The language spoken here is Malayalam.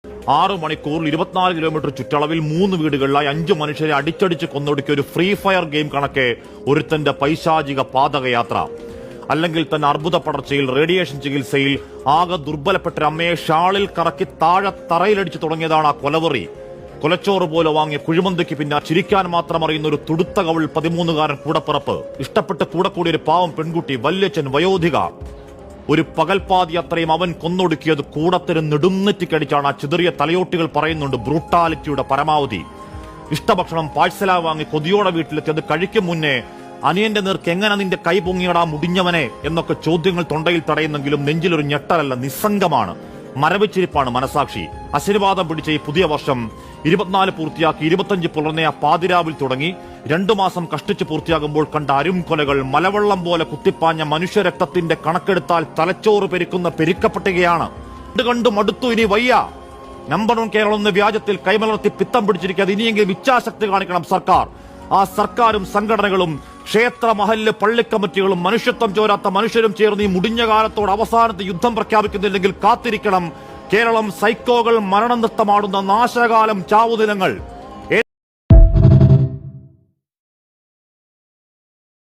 6 മണിക്കൂറിൽ 24 കിലോമീറ്റർ ചുറ്റളവിൽ 3 വീടുകളിലായി 5 മനുഷ്യരെ അടിച്ചടിച്ച് കൊന്നൊടുക്കിയ ഒരു ഫ്രീ ഫയർ ഗെയിം കണക്കെ ഒരുത്തന്റെ പൈശാചിക പാതകയാത്ര. അല്ലെങ്കിൽ തന്നെ അർബുദ പടർച്ചയിൽ റേഡിയേഷൻ ചികിത്സയിൽ ആകെ ദുർബലപ്പെട്ട അമ്മയെ ഷാളിൽ കറക്കി താഴെ തറയിലടിച്ചു തുടങ്ങിയതാണ് ആ കൊലവെറി. കൊലച്ചോറ് പോലെ വാങ്ങിയ കുഴിമന്തിക്ക് പിന്നെ ചിരിക്കാൻ മാത്രം അറിയുന്ന ഒരു തുടുത്ത കവിൾ 13-കാരൻ കൂടപ്പിറപ്പ്, ഇഷ്ടപ്പെട്ട് കൂടെ കൂടിയ ഒരു പാവം പെൺകുട്ടി, വല്യച്ഛൻ, വയോധിക. ഒരു പകൽപ്പാതി അത്രയും അവൻ കൊന്നൊടുക്കിയത് കൂടത്തിന് നെടുന്നെറ്റിക്കടിച്ചാണ്. ആ ചിതറിയ തലയോട്ടികൾ പറയുന്നുണ്ട് ബ്രൂട്ടാലിറ്റിയുടെ പരമാവധി. ഇഷ്ടഭക്ഷണം പാഴ്സലാ വാങ്ങി കൊതിയോടെ വീട്ടിലെത്തി അത് കഴിക്കും മുന്നേ അനിയന്റെ നേർക്ക് എങ്ങനെ നിന്റെ കൈ പൊങ്ങിയടാ മുടിഞ്ഞവനെ എന്നൊക്കെ ചോദ്യങ്ങൾ തൊണ്ടയിൽ തടയുന്നെങ്കിലും നെഞ്ചിലൊരു ഞെട്ടലല്ല, നിസ്സംഗമാണ്, മരവിച്ചിരിപ്പാണ് മനസാക്ഷി. അശനിവാദം പിടിച്ച ഈ പുതിയ വർഷം 24 പൂർത്തിയാക്കി 25 പുലർന്നെ ആ പാതിരാവിൽ തുടങ്ങി 2 മാസം കഷ്ടിച്ച് പൂർത്തിയാകുമ്പോൾ കണ്ട അരുംകൊലകൾ, മലവെള്ളം പോലെ കുത്തിപ്പാഞ്ഞ മനുഷ്യരക്തത്തിന്റെ കണക്കെടുത്താൽ തലച്ചോറ് പെരുക്കുന്ന പെരുക്കപ്പട്ടികയാണ്. കണ്ടു മടുത്തു, ഇനി വയ്യ. നമ്പർ 1 കേരളം എന്ന വ്യാജത്തിൽ കൈമലർത്തി പിത്തം പിടിച്ചിരിക്കാതെ ഇനിയെങ്കിലും ഇച്ഛാശക്തി കാണിക്കണം സർക്കാർ. ആ സർക്കാരും സംഘടനകളും ക്ഷേത്ര മഹല്ല് പള്ളിക്കമ്മിറ്റികളും മനുഷ്യത്വം ചോരാത്ത മനുഷ്യരും ചേർന്ന് ഈ മുടിഞ്ഞ കാലത്തോട് അവസാനത്തെ യുദ്ധം പ്രഖ്യാപിക്കുന്നില്ലെങ്കിൽ കാത്തിരിക്കണം കേരളം സൈക്കോകൾ മരണം നൃത്തമാടുന്ന നാശകാലം ചാവുദിനങ്ങൾ.